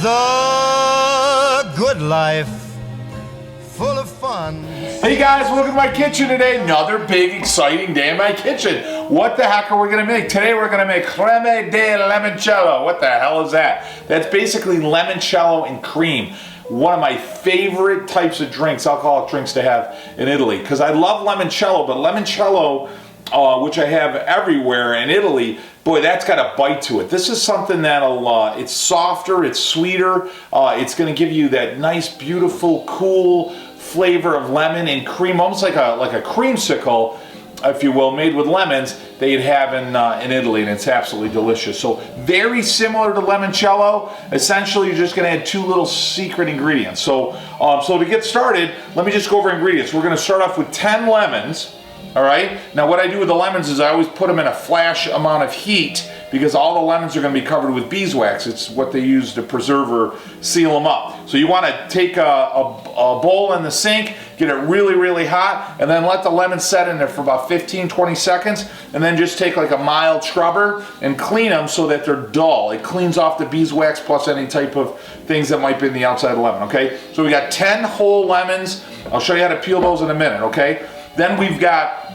the good life, full of fun. Hey guys, welcome to my kitchen today. Another big, exciting day in my kitchen. What the heck are we gonna make? Today we're gonna make Crema di Limoncello. What the hell is that? That's basically limoncello and cream. One of my favorite types of drinks, alcoholic drinks to have in Italy. Because I love limoncello, but limoncello, which I have everywhere in Italy, boy, that's got a bite to it. This is something that'll, it's softer, it's sweeter, it's gonna give you that nice, beautiful, cool flavor of lemon and cream, almost like a creamsicle, if you will, made with lemons that you'd have in Italy, and it's absolutely delicious. So very similar to limoncello. Essentially, you're just going to add two little secret ingredients. So to get started, let me just go over ingredients. We're going to start off with 10 lemons. All right. Now, what I do with the lemons is I always put them in a flash amount of heat because all the lemons are going to be covered with beeswax. It's what they use to preserve or seal them up. So you want to take a bowl in the sink, get it really, really hot, and then let the lemon set in there for about 15-20 seconds, and then just take like a mild scrubber and clean them so that they're dull. It cleans off the beeswax plus any type of things that might be in the outside of the lemon, okay? So we got 10 whole lemons. I'll show you how to peel those in a minute, okay? Then we've got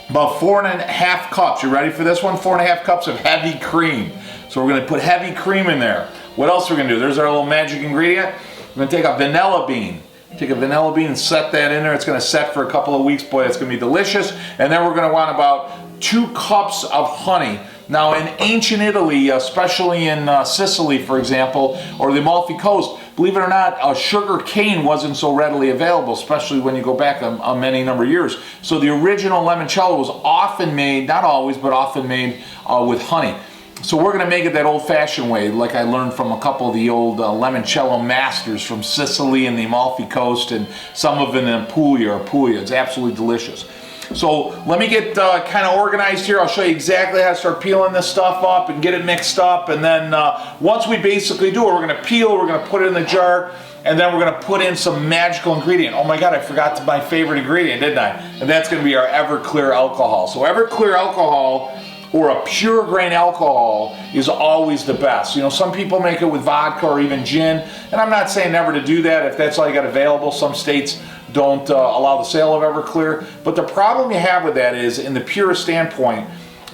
about 4.5 cups. You ready for this one? 4.5 cups of heavy cream. So we're gonna put heavy cream in there. What else we're gonna do? There's our little magic ingredient. We're gonna take a vanilla bean. Take a vanilla bean and set that in there. It's gonna set for a couple of weeks. Boy, it's gonna be delicious. And then we're gonna want about 2 cups of honey. Now in ancient Italy, especially in Sicily, for example, or the Amalfi Coast, believe it or not, sugar cane wasn't so readily available, especially when you go back a many number of years. So the original limoncello was often made, not always, but often made with honey. So we're going to make it that old-fashioned way, like I learned from a couple of the old limoncello masters from Sicily and the Amalfi Coast, and some of them in Puglia. It's absolutely delicious. So let me get kind of organized here. I'll show you exactly how to start peeling this stuff up and get it mixed up. And then once we basically do it, we're going to peel, we're going to put it in the jar, and then we're going to put in some magical ingredient. Oh my God, I forgot my favorite ingredient, didn't I? And that's going to be our Everclear alcohol. So Everclear alcohol, or a pure grain alcohol, is always the best. You know, some people make it with vodka or even gin, and I'm not saying never to do that if that's all you got available. Some states don't allow the sale of Everclear, but the problem you have with that is, in the purest standpoint,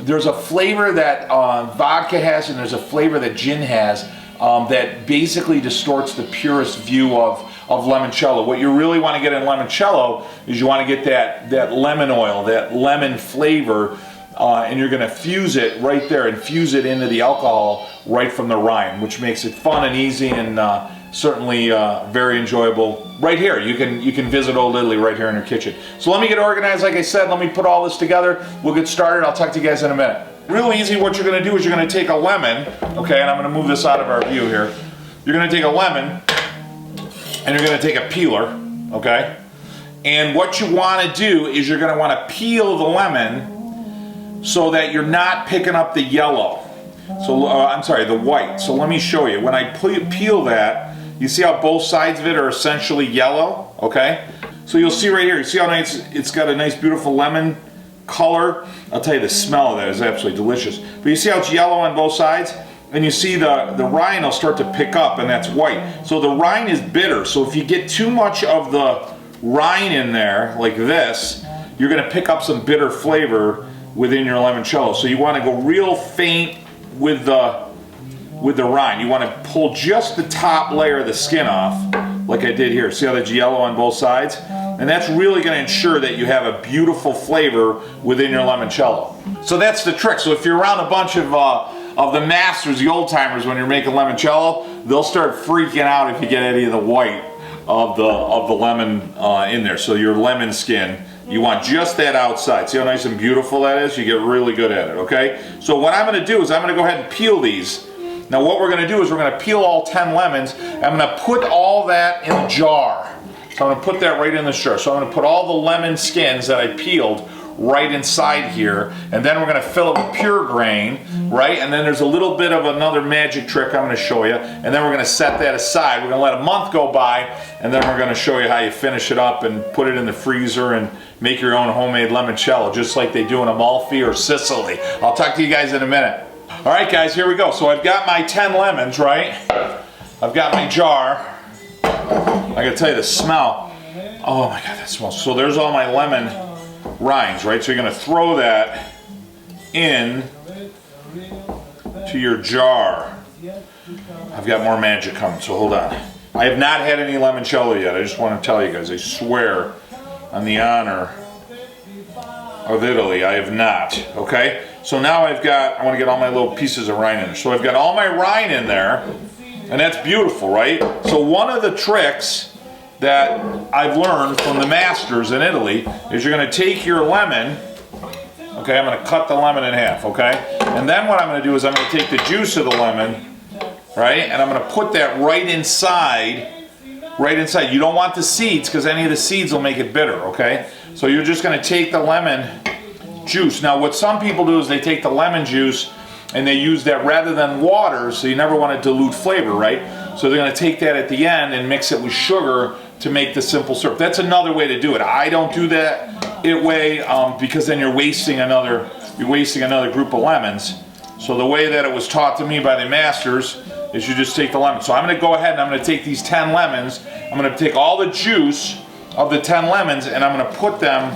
there's a flavor that vodka has and there's a flavor that gin has that basically distorts the purest view of limoncello. What you really want to get in limoncello is you want to get that lemon oil, that lemon flavor, and you're going to fuse it right there, infuse it into the alcohol right from the rind, which makes it fun and easy and certainly very enjoyable. Right here, you can visit Old Italy right here in your kitchen. So let me get organized. Like I said, let me put all this together. We'll get started. I'll talk to you guys in a minute. Real easy. What you're going to do is you're going to take a lemon, okay, and I'm going to move this out of our view here. You're going to take a lemon and you're going to take a peeler, okay? And what you want to do is you're going to want to peel the lemon so that you're not picking up the yellow. So I'm sorry, the white. So let me show you. When I peel that, you see how both sides of it are essentially yellow, okay? So you'll see right here, you see how nice, it's got a nice beautiful lemon color. I'll tell you, the smell of that is absolutely delicious. But you see how it's yellow on both sides? And you see the rind will start to pick up, and that's white. So the rind is bitter. So if you get too much of the rind in there, like this, you're gonna pick up some bitter flavor within your limoncello. So you wanna go real faint with the rind. You want to pull just the top layer of the skin off, like I did here. See how that's yellow on both sides? And that's really going to ensure that you have a beautiful flavor within your limoncello. So that's the trick. So if you're around a bunch of the masters, the old timers, when you're making limoncello, they'll start freaking out if you get any of the white of the lemon in there. So your lemon skin, you want just that outside. See how nice and beautiful that is? You get really good at it, okay? So what I'm going to do is I'm going to go ahead and peel these. Now what we're going to do is we're going to peel all 10 lemons. I'm going to put all that in a jar. So I'm going to put that right in this jar. So I'm going to put all the lemon skins that I peeled right inside here, and then we're going to fill it with pure grain, right? And then there's a little bit of another magic trick I'm going to show you, and then we're going to set that aside. We're going to let a month go by, and then we're going to show you how you finish it up and put it in the freezer and make your own homemade limoncello, just like they do in Amalfi or Sicily. I'll talk to you guys in a minute. All right, guys, here we go. So I've got my 10 lemons, right? I've got my jar. I gotta tell you the smell. Oh my God, that smells. So there's all my lemon rinds, right? So you're gonna throw that in to your jar. I've got more magic coming, so hold on. I have not had any limoncello yet. I just want to tell you guys, I swear on the honor of Italy, I have not, okay? So now I want to get all my little pieces of rind in there. So I've got all my rind in there, and that's beautiful, right? So one of the tricks that I've learned from the masters in Italy is you're going to take your lemon, okay, I'm going to cut the lemon in half, okay? And then what I'm going to do is I'm going to take the juice of the lemon, right, and I'm going to put that right inside. You don't want the seeds because any of the seeds will make it bitter, okay? So you're just going to take the lemon juice. Now what some people do is they take the lemon juice and they use that rather than water, so you never want to dilute flavor, right? So they're going to take that at the end and mix it with sugar to make the simple syrup. That's another way to do it. I don't do that way because then you're wasting another group of lemons. So the way that it was taught to me by the masters is you just take the lemon. So I'm going to go ahead and I'm going to take these 10 lemons. I'm going to take all the juice of the 10 lemons and I'm going to put them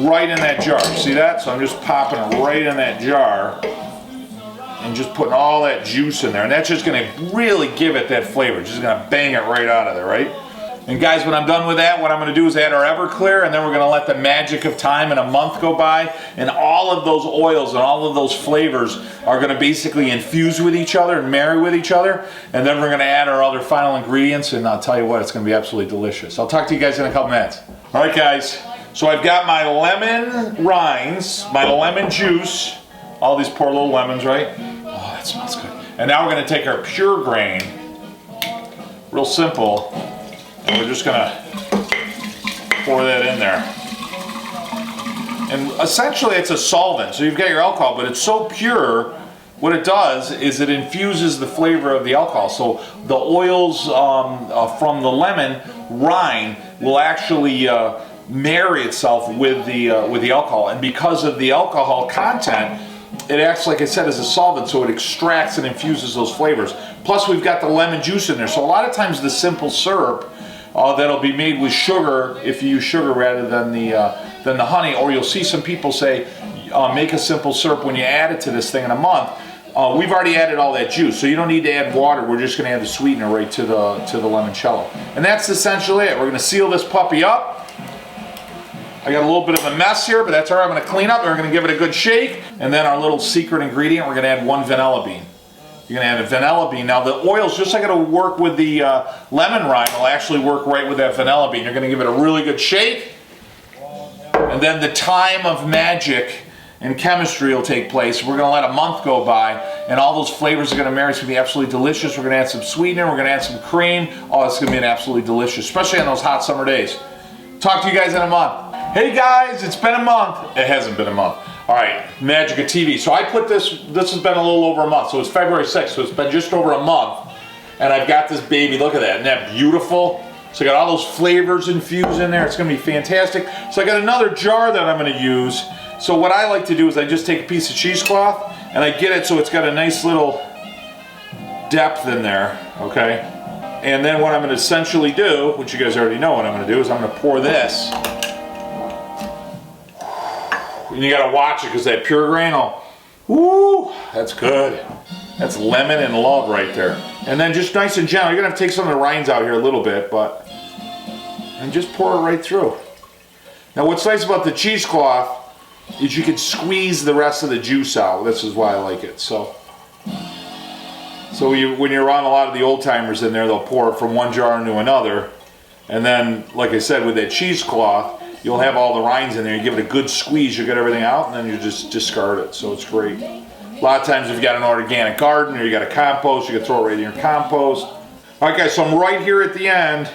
right in that jar. See that? So I'm just popping it right in that jar and just putting all that juice in there. And that's just going to really give it that flavor. Just going to bang it right out of there, right? And guys, when I'm done with that, what I'm going to do is add our Everclear, and then we're going to let the magic of time and a month go by, and all of those oils and all of those flavors are going to basically infuse with each other and marry with each other, and then we're going to add our other final ingredients, and I'll tell you what, it's going to be absolutely delicious. I'll talk to you guys in a couple minutes. All right, guys, so I've got my lemon rinds, my lemon juice, all these poor little lemons, right? Oh, that smells good. And now we're going to take our pure grain, real simple, and we're just going to pour that in there. And essentially it's a solvent. So you've got your alcohol, but it's so pure, what it does is it infuses the flavor of the alcohol. So the oils from the lemon rind will actually marry itself with the alcohol. And because of the alcohol content, it acts, like I said, as a solvent, so it extracts and infuses those flavors. Plus we've got the lemon juice in there. So a lot of times the simple syrup that'll be made with sugar, if you use sugar rather than the honey, or you'll see some people say make a simple syrup when you add it to this thing in a month. We've already added all that juice, so you don't need to add water. We're just going to add the sweetener right to the limoncello, and that's essentially it. We're going to seal this puppy up. I got a little bit of a mess here, but that's all right. I'm going to clean up. We're going to give it a good shake, and then our little secret ingredient, we're going to add 1 vanilla bean. You're going to add a vanilla bean. Now the oils, just like it'll work with the lemon rind, will actually work right with that vanilla bean. You're going to give it a really good shake, and then the time of magic and chemistry will take place. We're going to let a month go by, and all those flavors are going to marry. It's going to be absolutely delicious. We're going to add some sweetener. We're going to add some cream. Oh, it's going to be an absolutely delicious, especially on those hot summer days. Talk to you guys in a month. Hey guys, it's been a month. It hasn't been a month. All right, magic of TV. So I put this has been a little over a month. So it's February 6th, so it's been just over a month. And I've got this baby, look at that, isn't that beautiful? So I got all those flavors infused in there. It's gonna be fantastic. So I got another jar that I'm gonna use. So what I like to do is I just take a piece of cheesecloth and I get it so it's got a nice little depth in there, okay? And then what I'm gonna essentially do, which you guys already know what I'm gonna do, is I'm gonna pour this. And you gotta watch it because that pure grain woo, that's good. That's lemon and love right there. And then just nice and gentle. You're gonna have to take some of the rinds out here a little bit, and just pour it right through. Now what's nice about the cheesecloth is you can squeeze the rest of the juice out. This is why I like it. So when you're around a lot of the old timers in there, they'll pour it from one jar into another. And then, like I said, with that cheesecloth, you'll have all the rinds in there. You give it a good squeeze, you get everything out, and then you just discard it. So it's great. A lot of times if you've got an organic garden or you got a compost, you can throw it right in your compost. All right guys, so I'm right here at the end,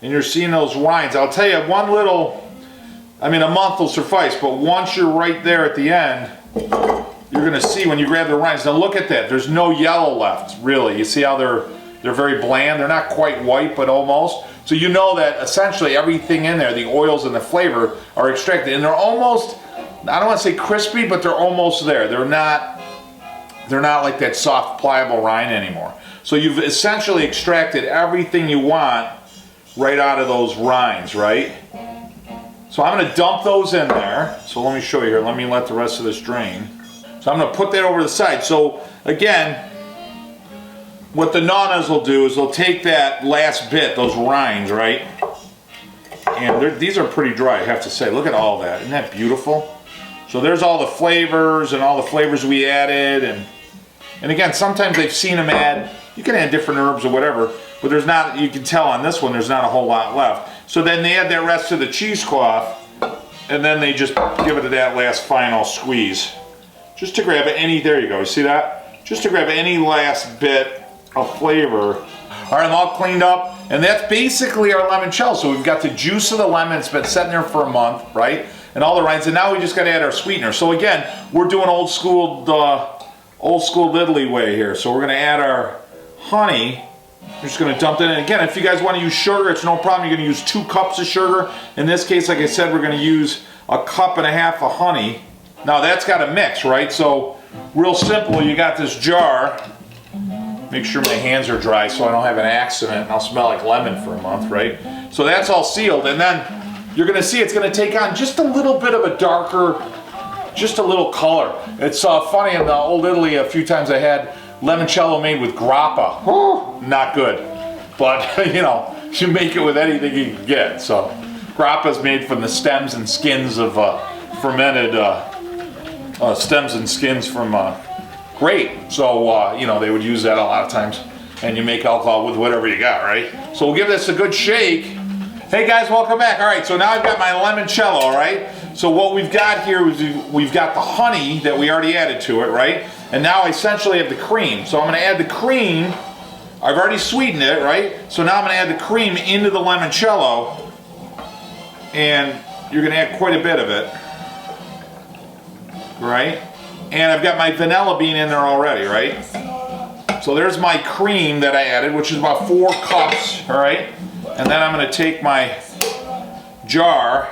and you're seeing those rinds. I'll tell you a month will suffice, but once you're right there at the end, you're gonna see when you grab the rinds. Now look at that, there's no yellow left, really. You see how they're very bland? They're not quite white, but almost. So you know that essentially everything in there, the oils and the flavor, are extracted. And they're almost, I don't want to say crispy, but they're almost there. They're not like that soft, pliable rind anymore. So you've essentially extracted everything you want right out of those rinds, right? So I'm going to dump those in there. So let me show you here. Let me let the rest of this drain. So I'm going to put that over to the side. So again, what the nanas will do is they'll take that last bit, those rinds, right? And these are pretty dry, I have to say. Look at all that. Isn't that beautiful? So there's all the flavors and all the flavors we added. And again, sometimes they've seen them add, you can add different herbs or whatever, but there's not, you can tell on this one, there's not a whole lot left. So then they add that rest of the cheesecloth, and then they just give it that last final squeeze. Just to grab any, there you go, you see that? Just to grab any last bit of flavor. All right, I'm all cleaned up, and that's basically our limoncello. So we've got the juice of the lemon, it's been sitting there for a month, right? And all the rinds, and now we just gotta add our sweetener. So again, we're doing old school Italy way here. So we're gonna add our honey. We're just gonna dump it in. Again, if you guys wanna use sugar, it's no problem. You're gonna use 2 cups of sugar. In this case, like I said, we're gonna use 1.5 cups of honey. Now that's gotta mix, right? So real simple, you got this jar. Make sure my hands are dry so I don't have an accident and I'll smell like lemon for a month, right? So that's all sealed, and then you're gonna see it's gonna take on just a little bit of a darker, just a little color. It's funny, in the Old Italy, a few times I had limoncello made with grappa. Whew, not good. But, you know, you make it with anything you can get. So, grappa is made from the stems and skins of fermented, stems and skins from grape. So, you know, they would use that a lot of times. And you make alcohol with whatever you got, right? So we'll give this a good shake. Hey guys, welcome back. All right, so now I've got my limoncello, all right? So what we've got here is we've got the honey that we already added to it, right? And now I essentially have the cream. So I'm gonna add the cream. I've already sweetened it, right? So now I'm gonna add the cream into the limoncello. And you're gonna add quite a bit of it, right? And I've got my vanilla bean in there already, right? So there's my cream that I added, which is about 4 cups, all right? And then I'm gonna take my jar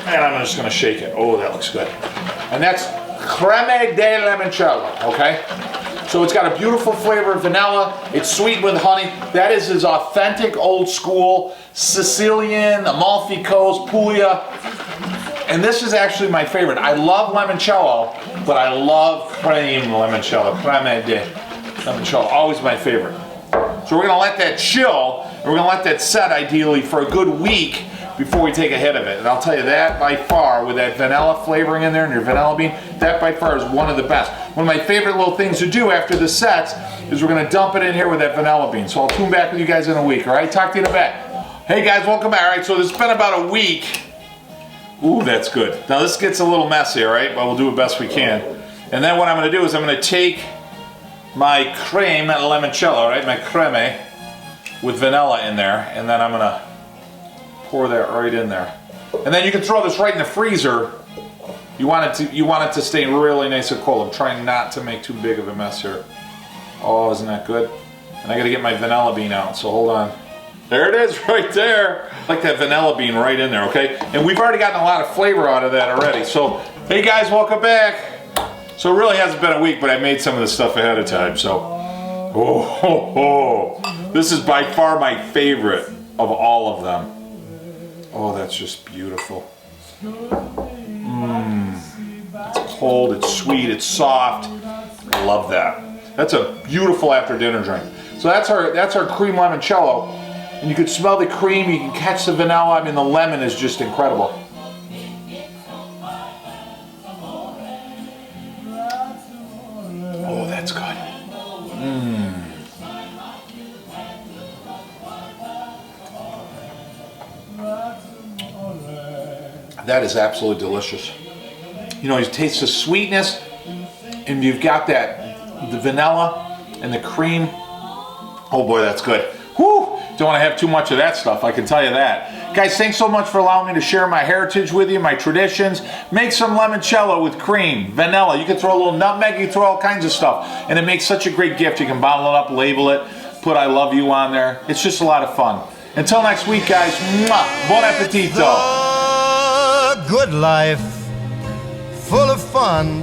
and I'm just gonna shake it. Oh, that looks good. And that's Crema di Limoncello, okay? So it's got a beautiful flavor of vanilla. It's sweetened with honey. That is as authentic, old school, Sicilian, Amalfi Coast, Puglia. And this is actually my favorite. I love limoncello, but I love cream limoncello. Crema di Limoncello, always my favorite. So we're gonna let that chill, and we're gonna let that set ideally for a good week before we take a hit of it. And I'll tell you that by far, with that vanilla flavoring in there and your vanilla bean, that by far is one of the best. One of my favorite little things to do after the sets is we're gonna dump it in here with that vanilla bean. So I'll tune back with you guys in a week, all right? Talk to you in a bit. Hey guys, welcome back. All right, so it's been about a week. Ooh, that's good. Now this gets a little messy, all right? But we'll do the best we can. And then what I'm gonna do is I'm gonna take my creme limoncello, right? My creme with vanilla in there, and then I'm gonna pour that right in there. And then you can throw this right in the freezer. You want it to stay really nice and cold. I'm trying not to make too big of a mess here. Oh, isn't that good? And I gotta get my vanilla bean out, so hold on. There it is right there. I like that vanilla bean right in there, okay? And we've already gotten a lot of flavor out of that already. So, hey guys, welcome back. So it really hasn't been a week, but I made some of this stuff ahead of time, so. Oh, ho, ho. This is by far my favorite of all of them. Oh, that's just beautiful. It's cold, it's sweet, it's soft. I love that. That's a beautiful after dinner drink. So that's our cream limoncello. And you can smell the cream, you can catch the vanilla. I mean, the lemon is just incredible. Oh, that's good. That is absolutely delicious. You know, you taste the sweetness, and you've got the vanilla and the cream. Oh boy, that's good. Whew! Don't want to have too much of that stuff, I can tell you that. Guys, thanks so much for allowing me to share my heritage with you, my traditions. Make some limoncello with cream, vanilla. You can throw a little nutmeg, you can throw all kinds of stuff. And it makes such a great gift. You can bottle it up, label it, put I love you on there. It's just a lot of fun. Until next week, guys, mwah, bon appetito. The good life, full of fun.